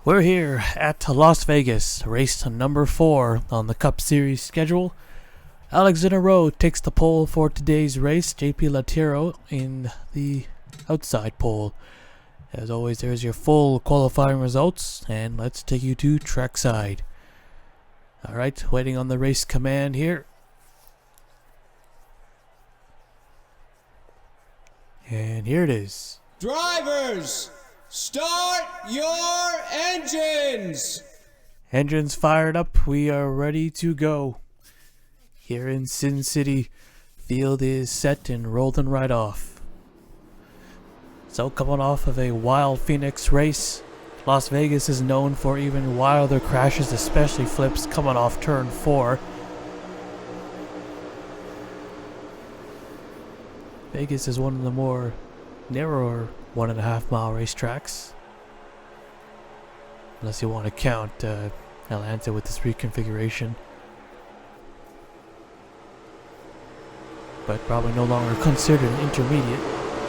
We're here at Las Vegas, race number 4 on the Cup Series schedule. Alexander Rowe takes the pole for today's race. JP Latero in the outside pole. As always, there's your full qualifying results, and let's take you to trackside. Alright, waiting on the race command here. And here it is. Drivers, start your engines! Engines fired up, we are ready to go. Here in Sin City, field is set and rolling right off. So coming off of a wild Phoenix race, Las Vegas is known for even wilder crashes, especially flips coming off turn 4. Vegas is one of the more narrower 1.5 mile racetracks. Unless you want to count Atlanta with this reconfiguration. But probably no longer considered an intermediate.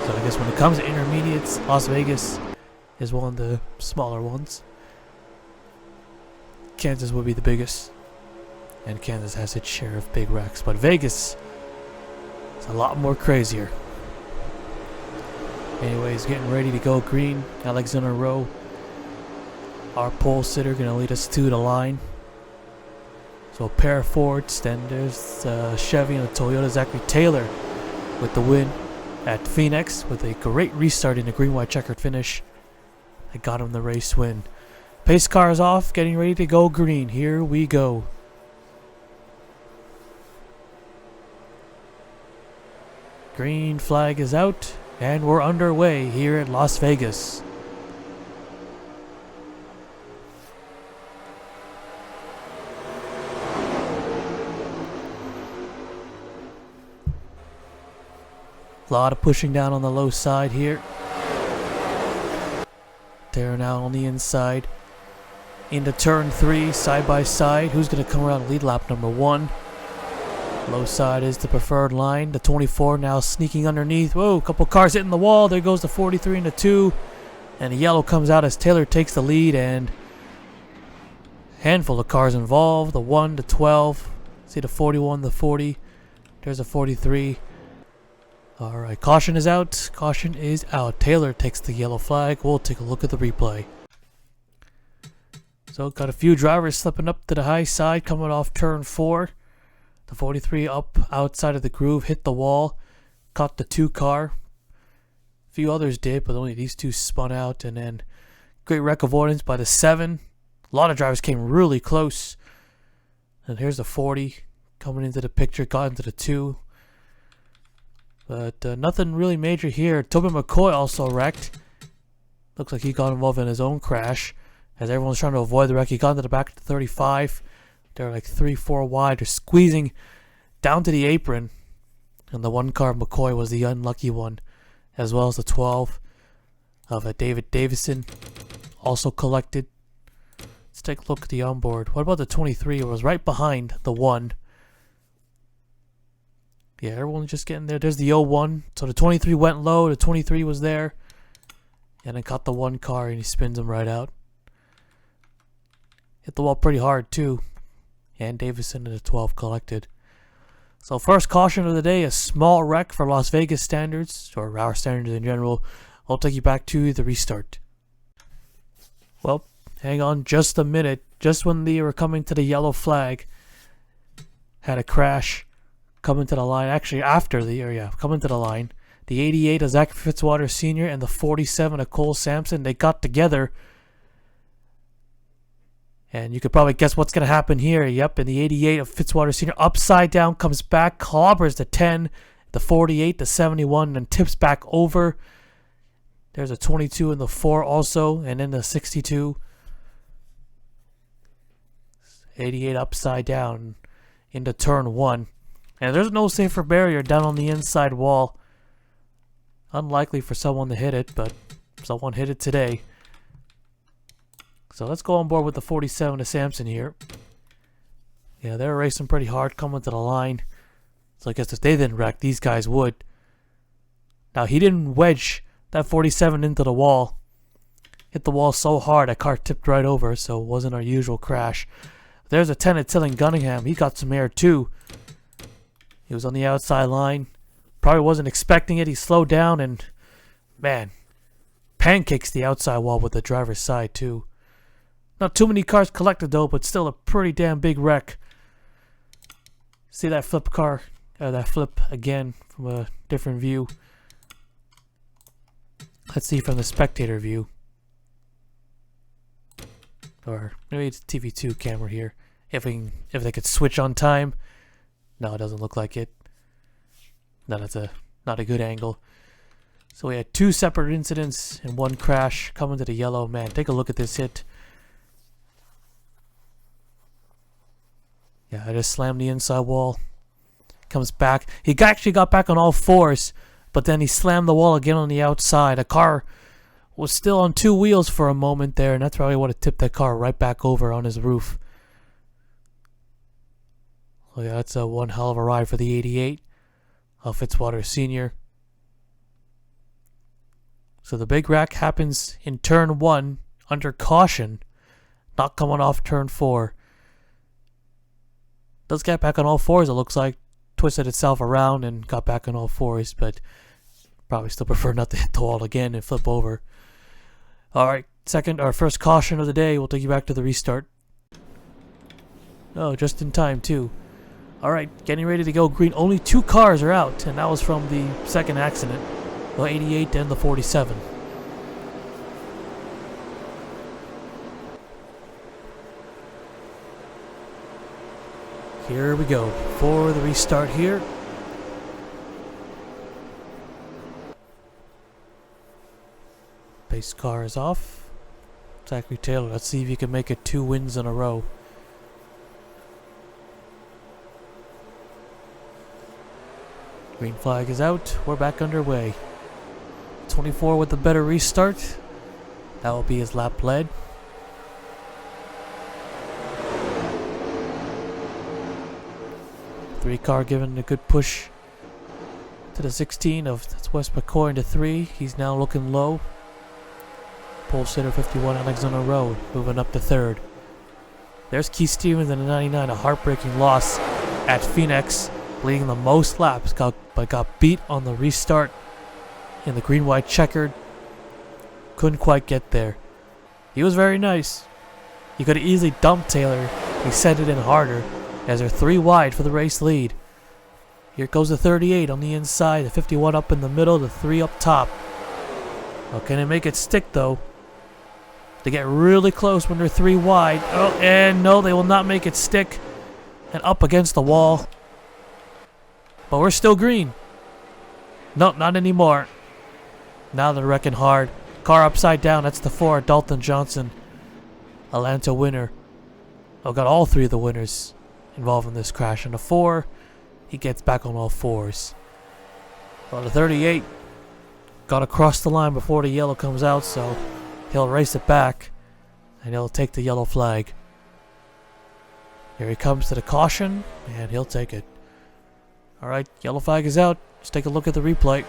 So I guess when it comes to intermediates, Las Vegas is one of the smaller ones. Kansas would be the biggest. And Kansas has its share of big wrecks. But Vegas is a lot more crazier. Anyways, getting ready to go green. Alexander Rowe, our pole sitter, going to lead us to the line. So a pair of Fords, then there's Chevy and a Toyota. Zachary Taylor with the win at Phoenix with a great restart in the green-white checkered finish. I got him the race win. Pace car is off, getting ready to go green. Here we go. Green flag is out, and we're underway here at Las Vegas. A lot of pushing down on the low side here. Tearing out on the inside. Into turn 3, side by side. Who's going to come around lead lap number 1? Low side is the preferred line. The 24 now sneaking underneath. Whoa, a couple cars hitting the wall. There goes the 43 and the 2. And the yellow comes out as Taylor takes the lead. And handful of cars involved. The 1, the 12. See the 41, the 40. There's a 43. Alright, caution is out. Caution is out. Taylor takes the yellow flag. We'll take a look at the replay. So, got a few drivers slipping up to the high side coming off turn 4. The 43 up outside of the groove, hit the wall, caught the 2 car. A few others did, but only these 2 spun out. And then, great wreck avoidance by the 7. A lot of drivers came really close. And here's the 40 coming into the picture, got into the 2. But nothing really major here. Tobin McCoy also wrecked. Looks like he got involved in his own crash. As everyone's trying to avoid the wreck, he got into the back of the 35. They're like 3-4 wide. They're squeezing down to the apron. And the 1 car, McCoy, was the unlucky one. As well as the 12 of David Davison. Also collected. Let's take a look at the onboard. What about the 23? It was right behind the 1. Yeah, everyone's just getting there. There's the 01. So the 23 went low. The 23 was there. And then caught the 1 car and he spins him right out. Hit the wall pretty hard too. And Davison and the 12 collected. So first caution of the day, a small wreck for Las Vegas standards, or our standards in general. I'll take you back to the restart. Well, hang on just a minute. Just when they were coming to the yellow flag, had a crash. Coming to the line, actually after the area, coming to the line. The 88 of Zach Fitzwater Sr. and the 47 of Cole Sampson, they got together. And you could probably guess what's going to happen here. Yep, and the 88 of Fitzwater Sr. upside down, comes back, clobbers the 10, the 48, the 71, and tips back over. There's a 22 and the 4 also, and then the 62. 88 upside down into turn 1. And there's no safer barrier down on the inside wall. Unlikely for someone to hit it, but someone hit it today. So let's go on board with the 47 of Sampson here. Yeah, they're racing pretty hard coming to the line. So I guess if they didn't wreck, these guys would. Now, he didn't wedge that 47 into the wall. hit the wall so hard that car tipped right over, so it wasn't our usual crash. There's a Lieutenant Tilling Gunningham. He got some air too. He was on the outside line. Probably wasn't expecting it. He slowed down and, man, pancakes the outside wall with the driver's side too. Not too many cars collected though, but still a pretty damn big wreck. See that flip car, that flip again from a different view. Let's see from the spectator view. Or maybe it's TV2 camera here. If they could switch on time. No, it doesn't look like it. No, that's not a good angle. So we had 2 separate incidents and 1 crash coming to the yellow. Man, take a look at this hit. Yeah, I just slammed the inside wall. Comes back. He actually got back on all 4s, but then he slammed the wall again on the outside. A car was still on 2 wheels for a moment there, and that's probably what tipped that car right back over on his roof. Oh yeah, that's one hell of a ride for the 88 of Fitzwater Sr. So the big wreck happens in turn 1 under caution, not coming off turn 4. Does get back on all 4s, it looks like. Twisted itself around and got back on all 4s, but probably still prefer not to hit the wall again and flip over. Alright, first caution of the day. We'll take you back to the restart. Oh, just in time too. Alright, getting ready to go green. Only 2 cars are out, and that was from the second accident. The 88 and the 47. Here we go for the restart here. Base car is off. Zachary Taylor, let's see if you can make it 2 wins in a row. Green flag is out. We're back underway. 24 with the better restart. That will be his lap lead. Three car giving a good push to the 16 of that's Wes McCoy into 3. He's now looking low. Pole sitter 51 Alexander Road moving up to 3rd. There's Keith Stevens in the 99, a heartbreaking loss at Phoenix, leading the most laps, but got beat on the restart in the green-white checkered. Couldn't quite get there. He was very nice. He could have easily dumped Taylor. He sent it in harder, as they're 3 wide for the race lead. Here goes the 38 on the inside, the 51 up in the middle, the 3 up top. Well, can they make it stick though? They get really close when they're 3 wide. Oh, and no, they will not make it stick. And up against the wall. But we're still green. Nope, not anymore. Now they're wrecking hard. Car upside down, that's the 4, Dalton Johnson. Atlanta winner. Oh, got all 3 of the winners involved in this crash. And the 4, he gets back on all 4s. Well, the 38 got across the line before the yellow comes out, so he'll race it back and he'll take the yellow flag. Here he comes to the caution, and he'll take it. Alright, yellow flag is out. Let's take a look at the replay.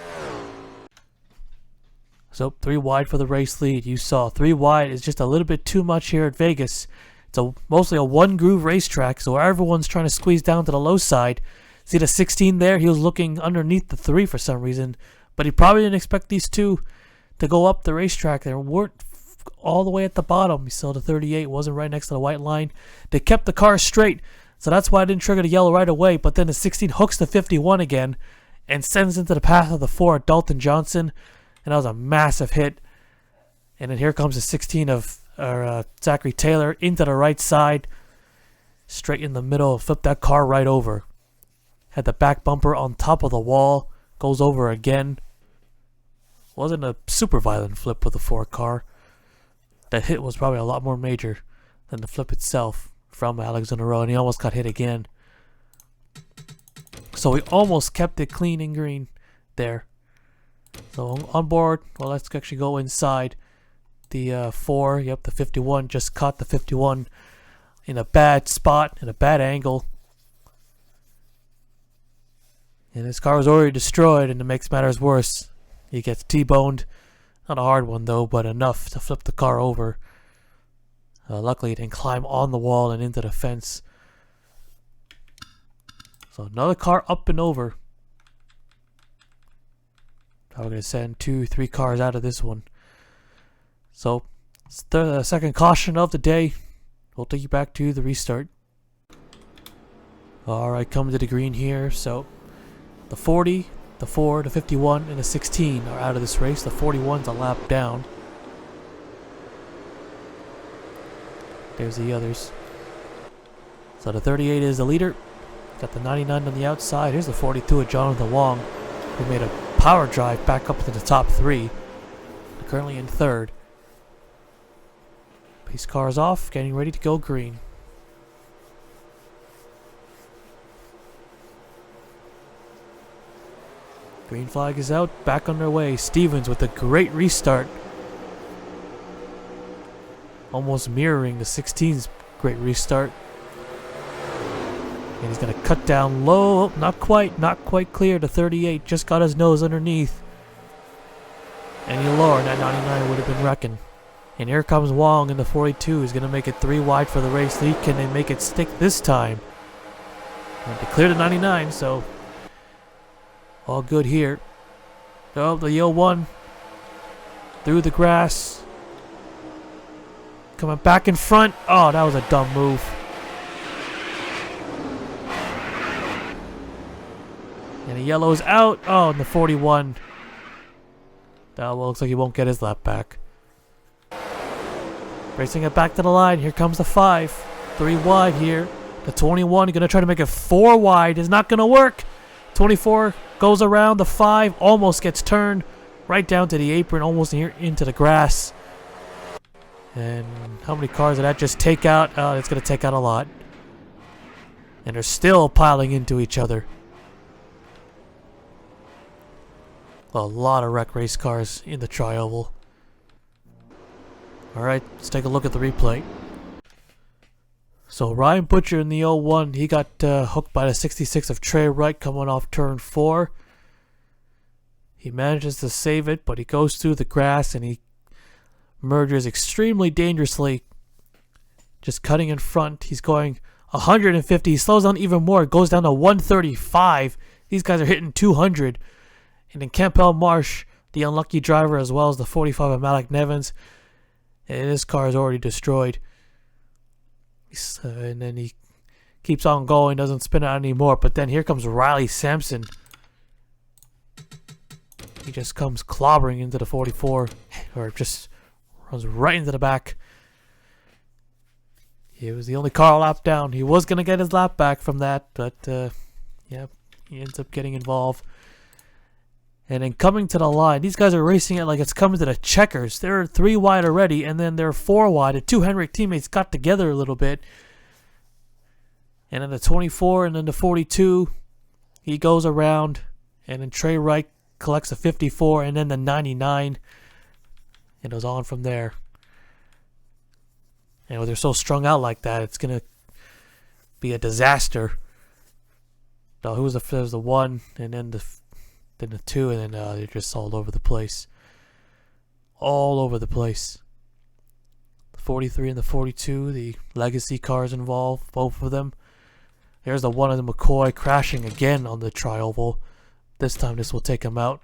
So 3 wide for the race lead. You saw 3 wide is just a little bit too much here at Vegas. It's mostly a 1 groove racetrack, so everyone's trying to squeeze down to the low side. See the 16 there? He was looking underneath the 3 for some reason, but he probably didn't expect these 2 to go up the racetrack. They weren't all the way at the bottom. You saw the 38 wasn't right next to the white line. They kept the car straight, so that's why I didn't trigger the yellow right away. But then the 16 hooks the 51 again and sends into the path of the 4, Dalton Johnson, and that was a massive hit. And then here comes the 16 of Zachary Taylor into the right side, straight in the middle, flipped that car right over. Had the back bumper on top of the wall, goes over again. Wasn't a super violent flip with the 4 car. That hit was probably a lot more major than the flip itself from Alexander Rowe, and he almost got hit again. So we almost kept it clean and green there. So on board, well, let's actually go inside. The 4, yep, the 51 just caught the 51 in a bad spot, in a bad angle. And his car was already destroyed, and it makes matters worse. He gets T-boned Not a hard one though, but enough to flip the car over. Luckily it didn't climb on the wall and into the fence. So another car up and over. I'm going to send 2-3 cars out of this one. So it's the second caution of the day. We'll take you back to the restart. Alright, coming to the green here. So the 40, the 4, the 51, and the 16 are out of this race. The 41's a lap down. There's the others. So the 38 is the leader. Got the 99 on the outside. Here's the 42 of Jonathan Wong, who made a power drive back up to the top 3. Currently in 3rd. Pace cars off, getting ready to go green. Green flag is out, back underway. Stevens with a great restart. Almost mirroring the 16's great restart. And he's going to cut down low. Oh, not quite clear. The 38 just got his nose underneath. Any lower, and that 99 would have been wrecking. And here comes Wong in the 42. He's going to make it 3 wide for the race lead. Can they make it stick this time? And they cleared the 99, so all good here. Oh, the 01 through the grass. Coming back in front. Oh, that was a dumb move. And the yellow's out. Oh, and the 41. That looks like he won't get his lap back. Racing it back to the line. Here comes the 5. 3 wide here. The 21 going to try to make it 4 wide. Is not going to work. 24 goes around. The 5 almost gets turned right down to the apron, almost here into the grass. And how many cars did that just take out? It's going to take out a lot. And they're still piling into each other. A lot of wreck race cars in the tri-oval. Alright, let's take a look at the replay. So Ryan Butcher in the 01, he got hooked by the 66 of Trey Wright coming off turn 4. He manages to save it, but he goes through the grass and he merges extremely dangerously. Just cutting in front. He's going 150. He slows down even more. Goes down to 135. These guys are hitting 200. And then Campbell Marsh, the unlucky driver, as well as the 45 of Malik Nevins. And his car is already destroyed. And then he keeps on going, doesn't spin out anymore. But then here comes Riley Sampson. He just comes clobbering into the 44. Or just runs right into the back. He was the only car lap down. He was going to get his lap back from that. But, yeah, he ends up getting involved. And then coming to the line, these guys are racing it like it's coming to the checkers. They're 3 wide already, and then they're 4 wide. The 2 Henrik teammates got together a little bit. And then the 24 and then the 42, he goes around. And then Trey Wright collects a 54 and then the 99. And it was on from there. And when they're so strung out like that, it's going to be a disaster. No, who was there was the 1 and then the 2, and then they're just all over the place. All over the place. The 43 and the 42, the legacy cars involved, both of them. There's the 1 of the McCoy crashing again on the tri-oval. This time this will take him out.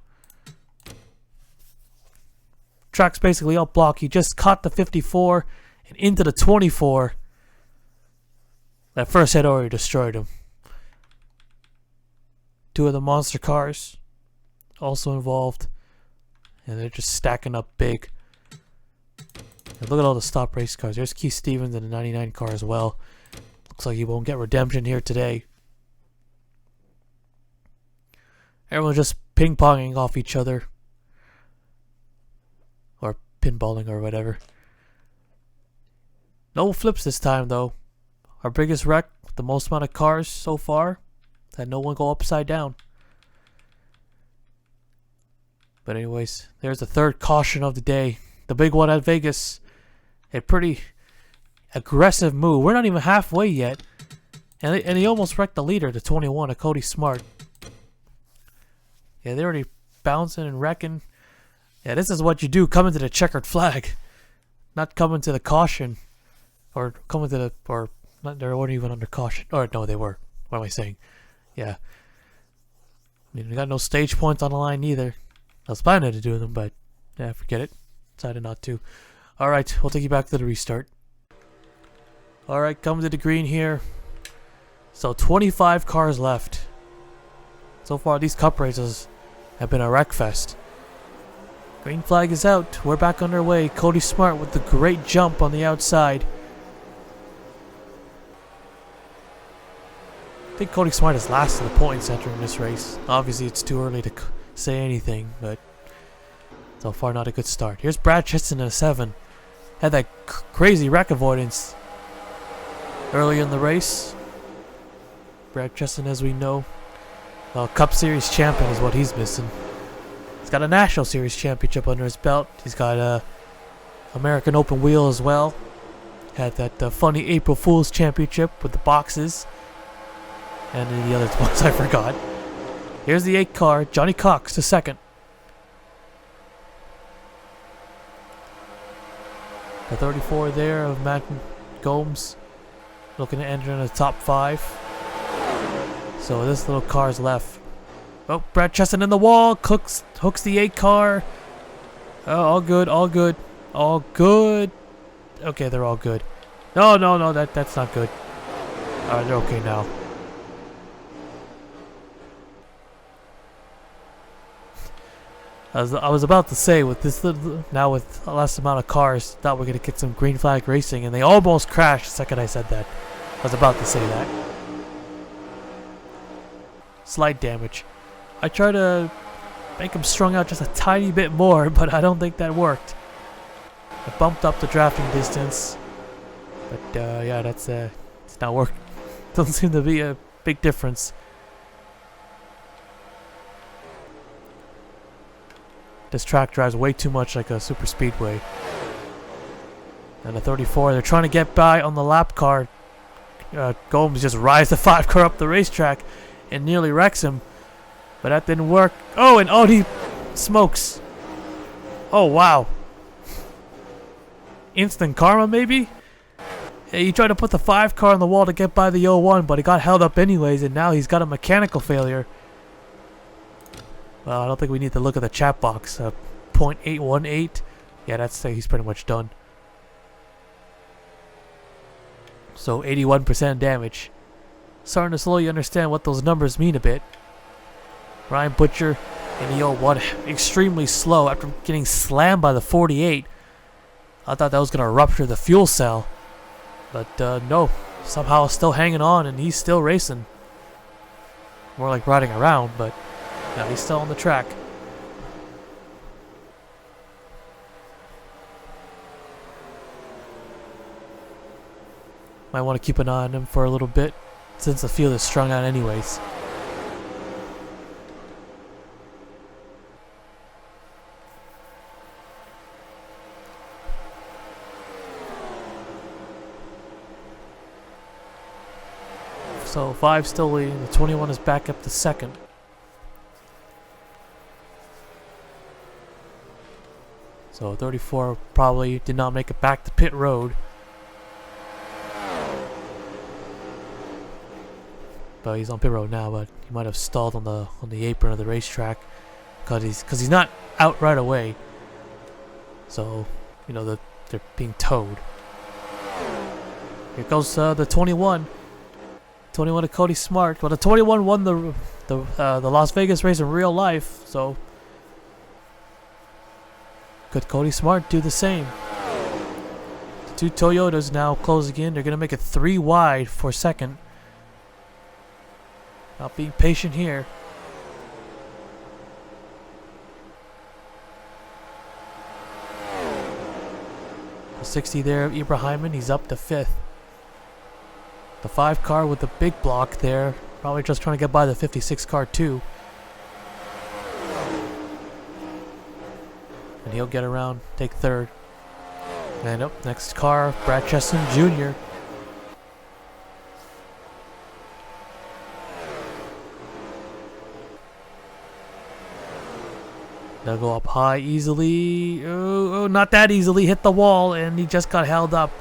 Track's basically up block. He just caught the 54 and into the 24. That first hit already destroyed him. 2 of the monster cars also involved, and they're just stacking up big. And look at all the stop race cars. There's Keith Stevens in the 99 car as well. Looks like he won't get redemption here today. Everyone's just ping-ponging off each other, or pinballing or whatever. No flips this time though. Our biggest wreck, the most amount of cars so far, had no one go upside down. But anyways, there's the 3rd caution of the day. The big one at Vegas. A pretty aggressive move. We're not even halfway yet. And he almost wrecked the leader, the 21 of Cody Smart. Yeah, they're already bouncing and wrecking. Yeah, this is what you do coming to the checkered flag. Not coming to the caution. Or coming to the... Or... Not, they weren't even under caution. Or no, they were. What am I saying? Yeah. I mean, we got no stage points on the line either. I was planning to do them, but... Yeah, forget it. Decided not to. Alright, we'll take you back to the restart. Alright, coming to the green here. So 25 cars left. So far these cup races have been a wreck fest. Green flag is out. We're back underway. Cody Smart with the great jump on the outside. I think Cody Smart is last in the points entering this race. Obviously it's too early to say anything, but so far not a good start. Here's Brad Cheston in a 7. Had that crazy wreck avoidance early in the race. Brad Cheston, as we know, Cup Series champion is what he's missing. He's got a National Series championship under his belt. He's got a American Open wheel as well. Had that funny April Fool's championship with the boxes. And then the other ones I forgot. Here's the 8 car. Johnny Cox, the 2nd. The 34 there of Matt Gomes. Looking to enter in the top 5. So this little car's left. Oh, Brad Cheston in the wall. Hooks the 8 car. Oh, all good, all good. All good. Okay, they're all good. No, that's not good. Alright, they're okay now. I was about to say, with this little, now with less amount of cars, thought we're gonna get some green flag racing, and they almost crashed the second I said that. I was about to say that. Slight damage. I tried to make him strung out just a tiny bit more, but I don't think that worked. I bumped up the drafting distance, but yeah, it's not working. Doesn't seem to be a big difference. This track drives way too much like a super speedway. And the 34, they're trying to get by on the lap car. Gomes just rides the 5 car up the racetrack and nearly wrecks him. But that didn't work. Oh, and Odie smokes. Oh, wow. Instant karma, maybe? Yeah, he tried to put the 5 car on the wall to get by the 01, but it got held up anyways, and now he's got a mechanical failure. Well, I don't think we need to look at the chat box. 0.818. Yeah, that's he's pretty much done. So 81% damage. Starting to slowly understand what those numbers mean a bit. Ryan Butcher in the 01, extremely slow after getting slammed by the 48. I thought that was going to rupture the fuel cell. But no, somehow still hanging on and he's still racing. More like riding around, but no, he's still on the track. Might want to keep an eye on him for a little bit, since the field is strung out anyways. So 5 still leading, the 21 is back up to 2nd. So 34 probably did not make it back to pit road. But he's on pit road now, but he might have stalled on the apron of the racetrack because he's not out right away. So, you know, they're being towed. Here goes the 21. 21 to Cody Smart. Well, the 21 won the Las Vegas race in real life, so could Cody Smart do the same? The 2 Toyotas now closing in. They're going to make it 3 wide for 2nd. Not being patient here. The 60 there of Ibrahimon. He's up to 5th. The 5 car with the big block there. Probably just trying to get by the 56 car too. And he'll get around, take 3rd. And up next car, Brad Cheston Jr. They'll go up high easily. Oh, not that easily. Hit the wall, and he just got held up.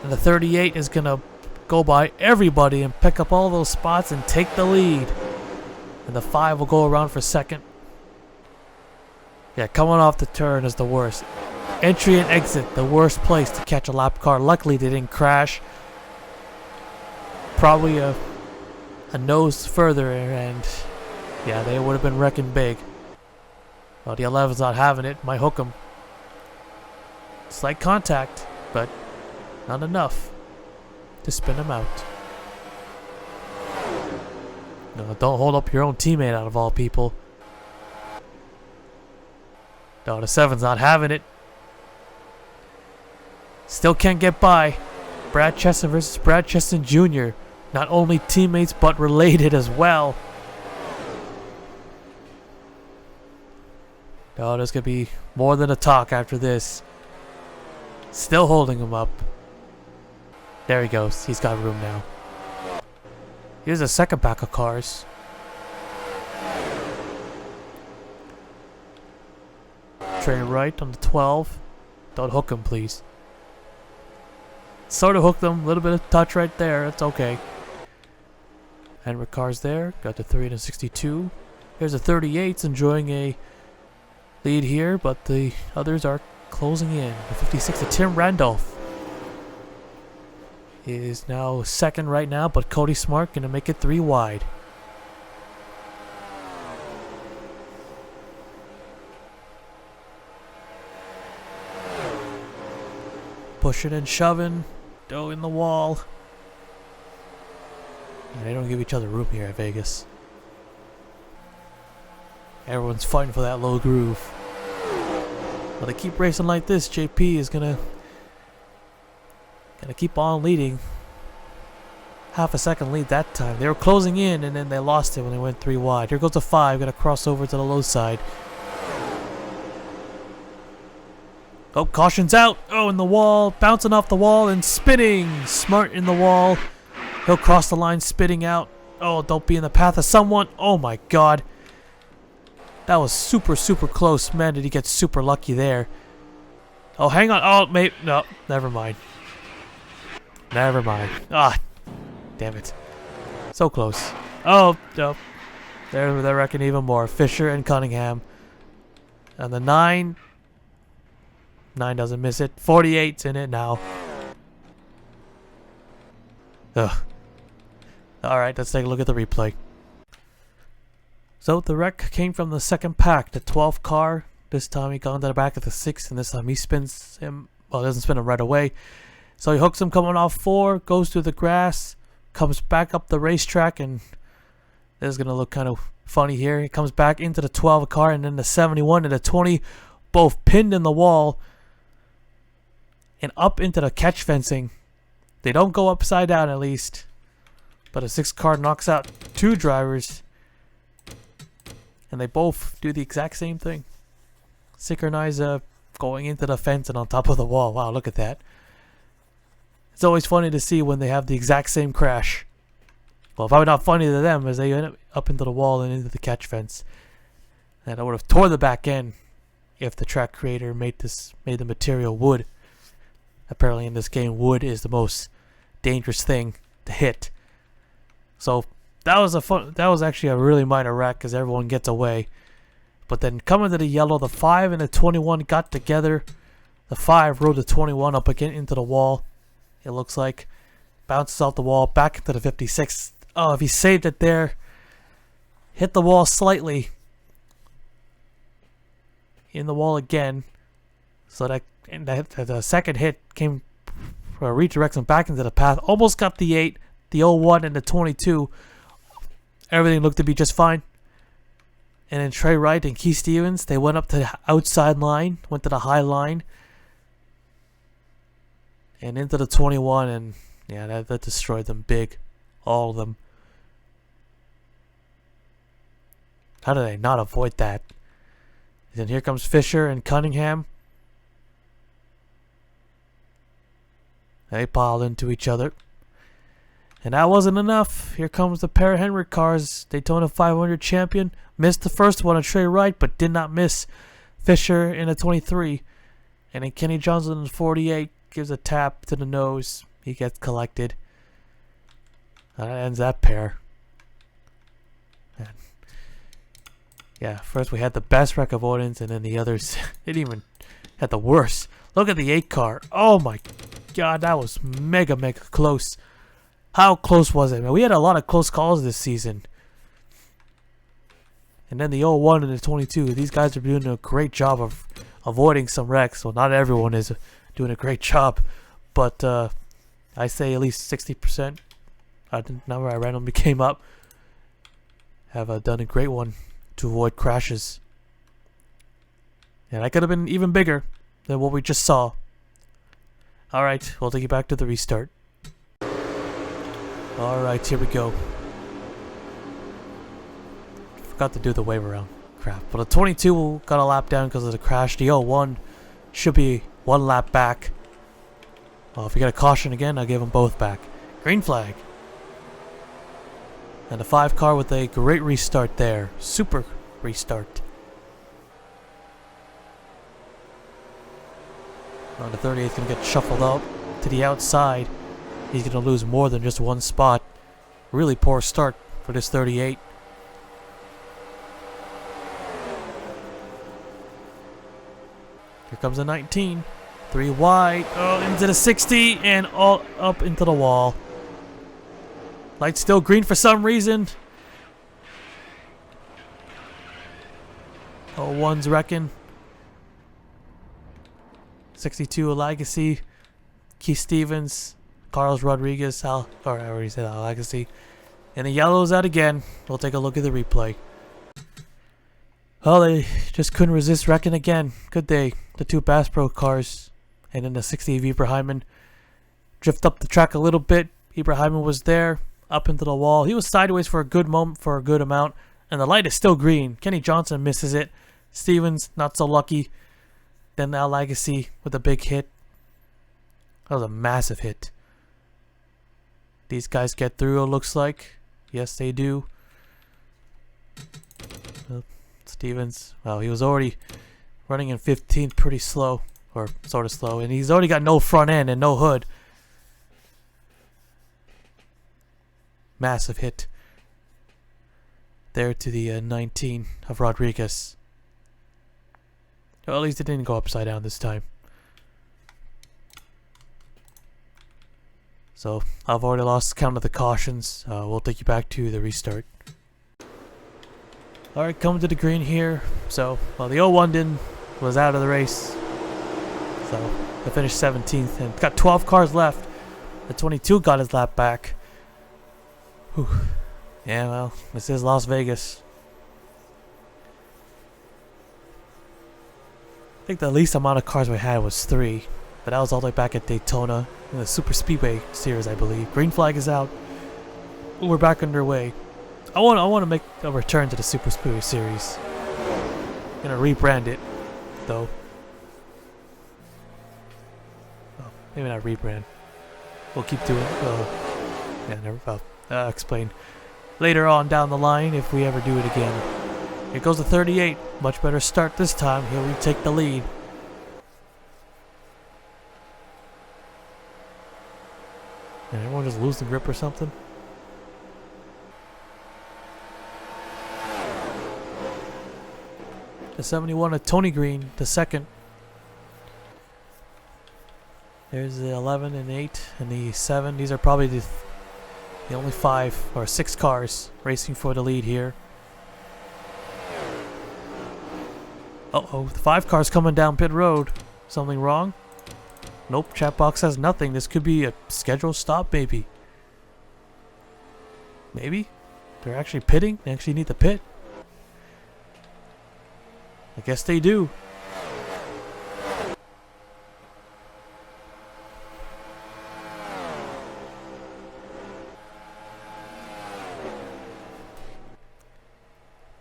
And the 38 is going to go by everybody and pick up all those spots and take the lead. And the 5 will go around for second. Yeah, coming off the turn is the worst. Entry and exit, the worst place to catch a lap car. Luckily, they didn't crash. Probably a nose further, and yeah, they would have been wrecking big. Well, the 11's not having it. Might hook him. Slight contact, but not enough to spin him out. No, don't hold up your own teammate out of all people. No, the 7's not having it. Still can't get by. Brad Cheston versus Brad Cheston Jr. Not only teammates, but related as well. No, there's going to be more than a talk after this. Still holding him up. There he goes. He's got room now. Here's a second pack of cars. Trey right on the 12. Don't hook him, please. Sort of hooked them. A little bit of touch right there. That's okay. And car's there. Got the 3 and a 62. Here's a 38's enjoying a lead here, but the others are closing in. The 56 to Tim Randolph is now second right now, but Cody Smart gonna make it 3 wide. Pushing and shoving. Go in the wall. Yeah, they don't give each other room here at Vegas. Everyone's fighting for that low groove. Well, they keep racing like this, JP is gonna keep on leading. Half a second lead that time. They were closing in, and then they lost it when they went 3 wide. Here goes a 5, gonna cross over to the low side. Oh, caution's out. Oh, in the wall. Bouncing off the wall and spinning. Smart in the wall. He'll cross the line, spitting out. Oh, don't be in the path of someone. Oh my god. That was super, super close. Man, did he get super lucky there. Oh, hang on. Oh, maybe. No, never mind. Never mind. Ah, damn it. So close. Oh, no. They're wrecking even more. Fisher and Cunningham. And the 9. 9 doesn't miss it. 48's in it now. Ugh. Alright, let's take a look at the replay. So the wreck came from the second pack, the 12th car. This time he got into the back of the 6th, and this time he spins him. Well, doesn't spin him right away. So he hooks him coming off 4, goes through the grass, comes back up the racetrack, and this is going to look kind of funny here. He comes back into the 12 car, and then the 71 and the 20 both pinned in the wall and up into the catch fencing. They don't go upside down at least. But a 6 car knocks out 2 drivers. And they both do the exact same thing. Synchronize going into the fence and on top of the wall. Wow, look at that. It's always funny to see when they have the exact same crash. Well, probably not funny to them as they end up into the wall and into the catch fence. And I would have tore the back end if the track creator made the material wood. Apparently in this game, wood is the most dangerous thing to hit. So that was actually a really minor wreck because everyone gets away. But then coming to the yellow, the 5 and the 21 got together. The 5 rode the 21 up again into the wall. It looks like bounces off the wall back into the 56. Oh, if he saved it there, hit the wall slightly. In the wall again. So that the second hit came redirects him back into the path. Almost got the 8, the 01 and the 22. Everything looked to be just fine. And then Trey Wright and Keith Stevens, they went up to the outside line, went to the high line, and into the 21, and yeah, that destroyed them big. All of them. How did they not avoid that? And then here comes Fisher and Cunningham. They piled into each other. And that wasn't enough. Here comes the pair of Henrik cars. Daytona 500 champion. Missed the first one on Trey Wright, but did not miss Fisher in a 23. And then Kenny Johnson in the 48 gives a tap to the nose. He gets collected. That ends that pair. And yeah, first we had the best wreck avoidance, and then the others didn't even had the worst. Look at the 8 car. Oh my god, that was mega close. How close was it, man? We had a lot of close calls this season. And then the 01 and the 22. These guys are doing a great job of avoiding some wrecks. Well, not everyone is doing a great job, but I say at least 60%. The number I randomly came up have done a great one to avoid crashes. And that could have been even bigger than what we just saw. Alright, we'll take you back to the restart. Alright, here we go. Forgot to do the wave around. Crap. But the 22 got a lap down because of the crash. The 01 should be 1 lap back. Well, if we get a caution again, I'll give them both back. Green flag. And the 5 car with a great restart there. Super restart. The 38's going to get shuffled out to the outside. He's going to lose more than just 1 spot. Really poor start for this 38. Here comes the 19. 3 wide. Oh, into the 60 and all up into the wall. Light's still green for some reason. Oh, one's wrecking. 62 a Legacy. Keith Stevens. Carlos Rodriguez. I already said Legacy. And the yellow's out again. We'll take a look at the replay. Oh, they just couldn't resist wrecking again. Good day. The 2 Bass Pro cars. And then the 60 Ibrahimov. Drift up the track a little bit. Ibrahimov was there. Up into the wall. He was sideways for a good moment, for a good amount. And the light is still green. Kenny Johnson misses it. Stevens, not so lucky. Then now Legacy with a big hit. That was a massive hit. These guys get through, it looks like. Yes, they do. Stevens, well, he was already running in 15th pretty slow. Or sort of slow. And he's already got no front end and no hood. Massive hit there to the 19 of Rodriguez. Well, at least it didn't go upside down this time. So I've already lost count of the cautions. We'll take you back to the restart. Alright, coming to the green here. So, well, the 01 was out of the race. So I finished 17th and got 12 cars left. The 22 got his lap back. Whew. Yeah, well, this is Las Vegas. I think the least amount of cars we had was 3, but that was all the way back at Daytona in the Super Speedway series, I believe. Green flag is out. Ooh, we're back underway. I want to make a return to the Super Speedway series. Gonna rebrand it, though. Oh, maybe not rebrand. We'll keep doing. Yeah, never. Explain later on down the line if we ever do it again. Here goes the 38. Much better start this time. He'll retake the lead. And everyone just lose the grip or something. The 71 of Tony Green, the second. There's the 11 and 8 and the 7. These are probably the only 5 or 6 cars racing for the lead here. Uh-oh, the 5 car's coming down pit road. Something wrong? Nope, chat box has nothing. This could be a scheduled stop, maybe. Maybe? They're actually pitting? They actually need the pit? I guess they do.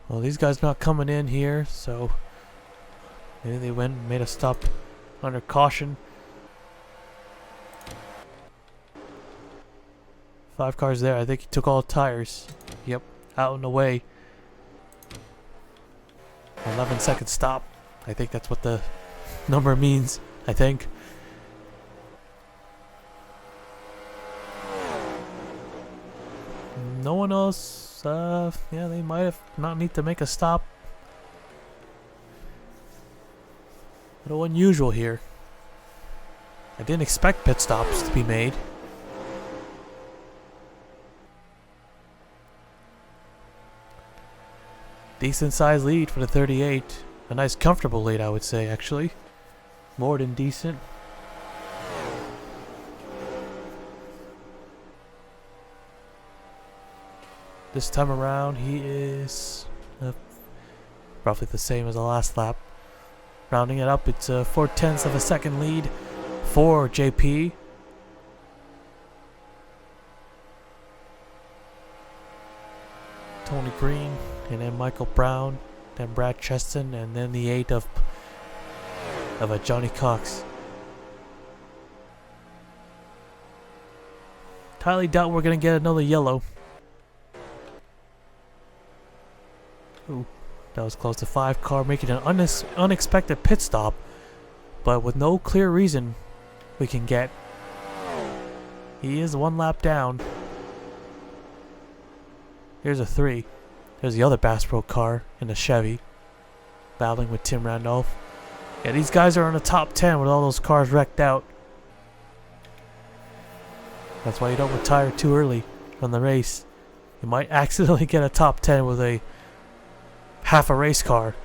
Well, these guys not coming in here, so maybe they went and made a stop under caution. 5 cars there. I think he took all the tires. Yep, out and away. 11-second stop. I think that's what the number means. I think. No one else. Yeah, they might have not need to make a stop. A little unusual here. I didn't expect pit stops to be made. Decent sized lead for the 38. A nice comfortable lead, I would say, actually. More than decent. This time around, he is roughly the same as the last lap. Rounding it up, it's a 4/10 of a second lead for JP. Tony Green, and then Michael Brown, then Brad Cheston, and then the 8 of a Johnny Cox. Highly doubt we're gonna get another yellow. Ooh, that was close to 5 car making an unexpected pit stop, but with no clear reason we can get. He is 1 lap down. Here's a 3. There's the other Bass Pro car in the Chevy, battling with Tim Randolph. Yeah, these guys are in the top 10 with all those cars wrecked out. That's why you don't retire too early from the race. You might accidentally get a top 10 with a half a race car.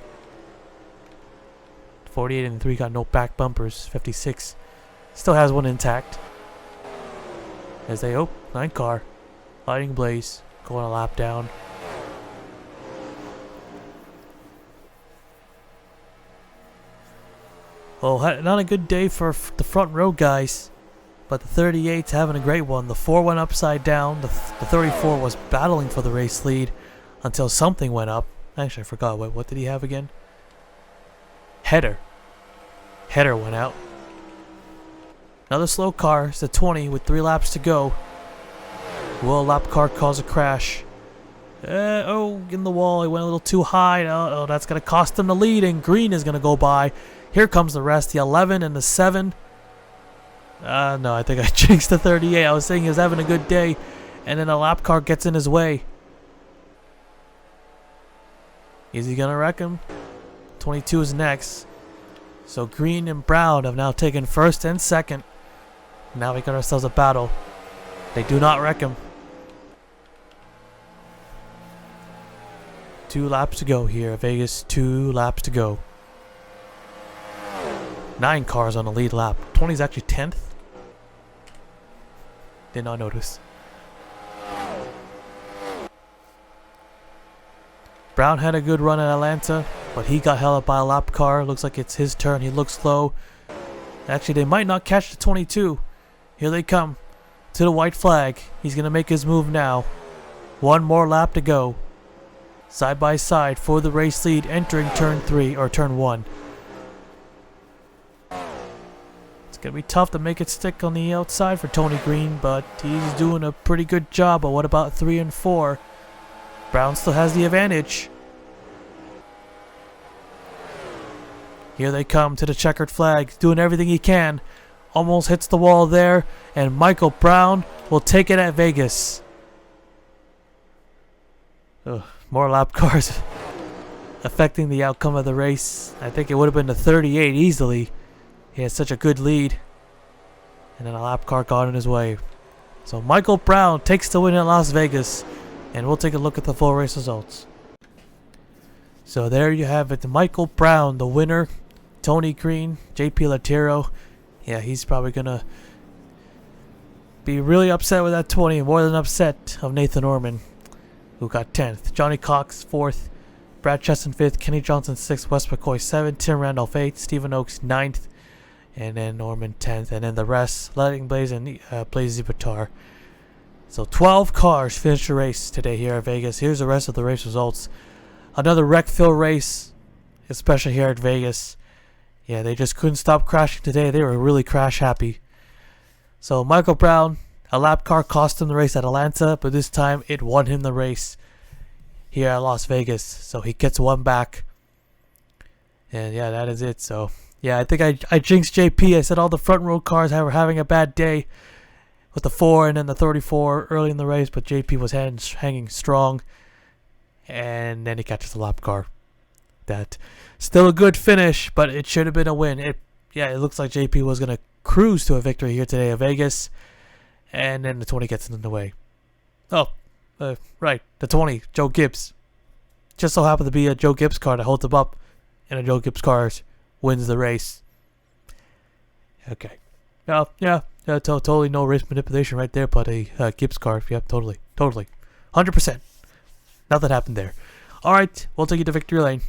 48 and 3 got no back bumpers. 56 still has one intact. As they 9 car, Lighting Blaze going a lap down. Well, not a good day for the front row guys, but the 38's having a great one. The 4 went upside down. The 34 was battling for the race lead until something went up. Actually, I forgot. What did he have again? Header. Header went out. Another slow car. It's the 20 with 3 laps to go. Will a lap car cause a crash? In the wall. He went a little too high. Oh, that's going to cost him the lead, and Green is going to go by. Here comes the rest. The 11 and the 7. No, I think I jinxed the 38. I was saying he was having a good day, and then a lap car gets in his way. Is he going to wreck him? 22 is next. So Green and Brown have now taken first and second. Now we got ourselves a battle. They do not wreck him. 2 laps to go here, Vegas. 2 laps to go. 9 cars on the lead lap. 20 is actually 10th. Did not notice. Brown had a good run in Atlanta, but he got held up by a lap car. Looks like it's his turn. He looks low. Actually, they might not catch the 22. Here they come to the white flag. He's going to make his move now. 1 more lap to go. Side by side for the race lead entering turn 3 or turn 1. It's going to be tough to make it stick on the outside for Tony Green, but he's doing a pretty good job. But what about 3 and 4? Brown still has the advantage. Here they come to the checkered flag, doing everything he can. Almost hits the wall there, and Michael Brown will take it at Vegas. More lap cars affecting the outcome of the race. I think it would have been the 38 easily. He had such a good lead. And then a lap car got in his way. So Michael Brown takes the win at Las Vegas. And we'll take a look at the full race results. So there you have it. Michael Brown, the winner. Tony Green, JP Latero. Yeah, he's probably going to be really upset with that 20. More than upset of Nathan Orman, who got 10th. Johnny Cox, 4th. Brad Cheston, 5th. Kenny Johnson, 6th. Wes McCoy, 7th. Tim Randolph, 8th. Stephen Oakes, 9th. And then Norman, 10th. And then the rest, Lighting Blaze and Blaze Zibatar. So 12 cars finished the race today here at Vegas. Here's the rest of the race results. Another wreck-filled race, especially here at Vegas. Yeah, they just couldn't stop crashing today. They were really crash happy. So Michael Brown A lap car cost him the race at Atlanta, but this time it won him the race here at Las Vegas. So he gets one back. And yeah, that is it. So yeah, I think I jinxed JP. I said all the front row cars were having a bad day with the 4 and then the 34 early in the race, but JP was hanging strong. And then he catches the lap car. That still a good finish, but it should have been a win. It looks like JP was going to cruise to a victory here today at Vegas. And then the 20 gets in the way. Oh, right. The 20, Joe Gibbs. Just so happened to be a Joe Gibbs car that holds him up. And a Joe Gibbs car wins the race. Okay. Totally no race manipulation right there, but a Gibbs car. Yep, totally. 100%. Nothing happened there. Alright, we'll take you to victory lane.